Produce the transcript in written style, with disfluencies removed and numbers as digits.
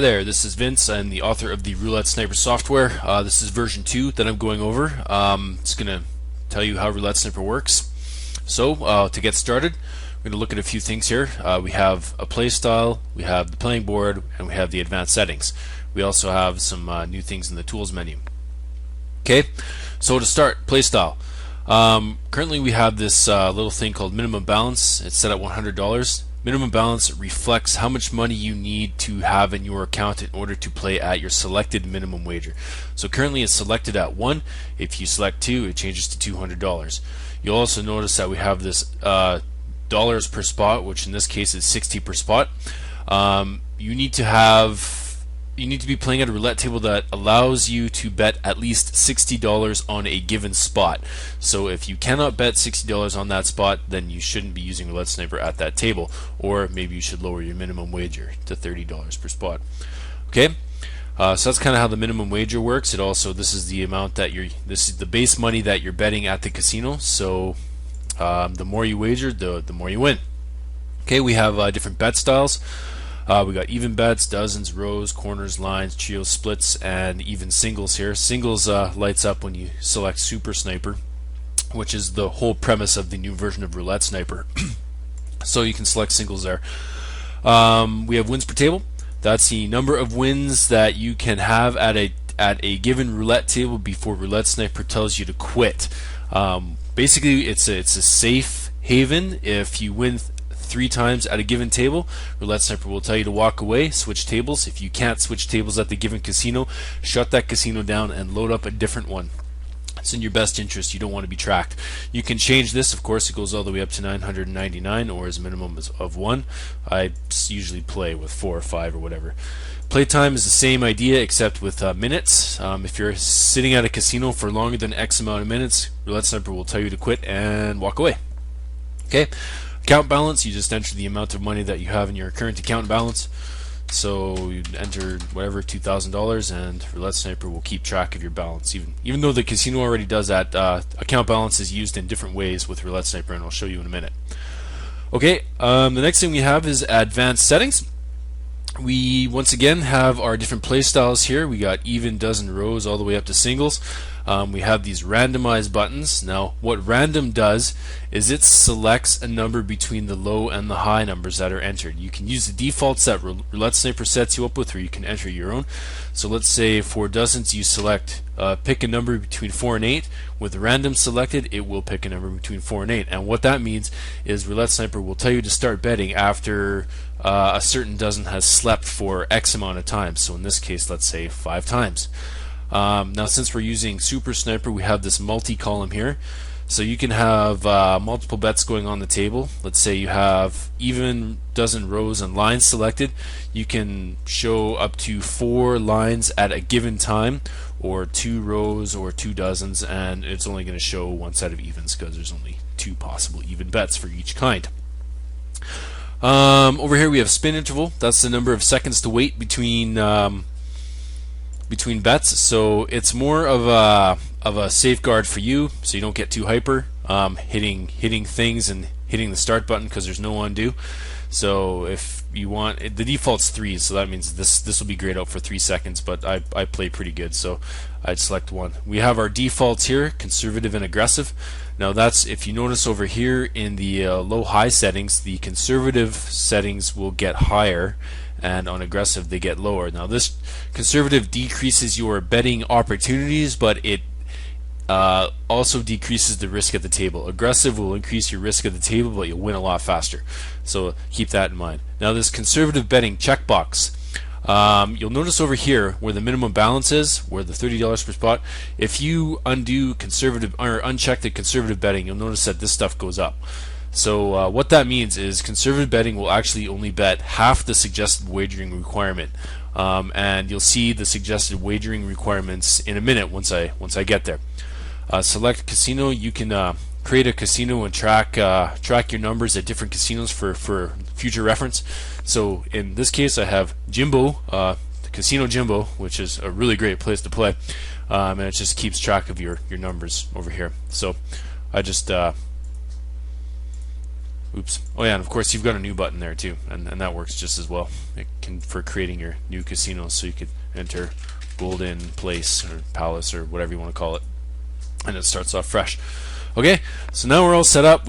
There, this is Vince. I'm the author of the Roulette Sniper software. This is version 2 that I'm going over. It's going to tell you how Roulette Sniper works. So, to get started, we're going to look at a few things here. We have a play style, we have the playing board, and we have the advanced settings. We also have some new things in the tools menu. Okay, so to start, play style. Currently we have this little thing called minimum balance. It's set at $100. Minimum balance reflects how much money you need to have in your account in order to play at your selected minimum wager. So currently it's selected at 1. If you select 2, it changes to $200. You'll also notice that we have this dollars per spot, which in this case is 60 per spot. You need to be playing at a roulette table that allows you to bet at least $60 on a given spot. So if you cannot bet $60 on that spot, then you shouldn't be using Roulette Sniper at that table, or maybe you should lower your minimum wager to $30 per spot. Okay, so that's kind of how the minimum wager works. This is the amount that this is the base money that you're betting at the casino. So the more you wager, the more you win. Okay, we have different bet styles. We got even bets, dozens, rows, corners, lines, trios, splits, and even singles here. Singles lights up when you select Super Sniper, which is the whole premise of the new version of Roulette Sniper. So you can select singles there. We have wins per table. That's the number of wins that you can have at a given roulette table before Roulette Sniper tells you to quit. Basically, it's a safe haven. If you win 3 times at a given table, Roulette Sniper will tell you to walk away, switch tables. If you can't switch tables at the given casino, shut that casino down and load up a different one. It's in your best interest. You don't want to be tracked. You can change this, of course. It goes all the way up to 999, or as a minimum of 1. I usually play with 4 or 5 or whatever. Playtime is the same idea, except with minutes. If you're sitting at a casino for longer than X amount of minutes, Roulette Sniper will tell you to quit and walk away. Okay. Account balance, you just enter the amount of money that you have in your current account balance. So you enter whatever, $2,000, and Roulette Sniper will keep track of your balance. Even though the casino already does that, account balance is used in different ways with Roulette Sniper, and I'll show you in a minute. Okay, the next thing we have is advanced settings. We once again have our different play styles here. We got even, dozen, rows, all the way up to singles. We have these randomized buttons. Now what random does is it selects a number between the low and the high numbers that are entered. You can use the defaults that Roulette Sniper sets you up with, or you can enter your own. So let's say for dozens you select pick a number between 4 and 8. With random selected, it will pick a number between 4 and 8, and what that means is Roulette Sniper will tell you to start betting after a certain dozen has slept for X amount of time. So in this case, let's say 5 times. Now since we're using Super Sniper, we have this multi-column here. So you can have multiple bets going on the table. Let's say you have even, dozen, rows, and lines selected. You can show up to 4 lines at a given time, or 2 rows, or 2 dozens, and it's only going to show 1 set of evens because there's only 2 possible even bets for each kind. Over here we have spin interval. That's the number of seconds to wait between bets. So it's more of a safeguard for you, so you don't get too hyper hitting things and hitting the start button, because there's no undo. So if you want, the default's 3, so that means this will be grayed out for 3 seconds, but I play pretty good, so I'd select 1. We have our defaults here, conservative and aggressive. Now that's, if you notice over here in the low-high settings, the conservative settings will get higher, and on aggressive they get lower. Now this conservative decreases your betting opportunities, but it also decreases the risk at the table. Aggressive will increase your risk at the table, but you'll win a lot faster. So keep that in mind. Now this conservative betting checkbox, you'll notice over here where the minimum balance is, where the $30 per spot, if you undo conservative or uncheck the conservative betting, you'll notice that this stuff goes up. So what that means is conservative betting will actually only bet half the suggested wagering requirement, and you'll see the suggested wagering requirements in a minute once I get there. Select casino. You can create a casino and track your numbers at different casinos for future reference. So in this case, I have Jimbo, Casino Jimbo, which is a really great place to play, and it just keeps track of your numbers over here. So I just Oops. Oh yeah, and of course you've got a new button there too, and that works just as well. It can for creating your new casino, so you could enter Golden Place or Palace or whatever you want to call it, and it starts off fresh. Okay, so now we're all set up.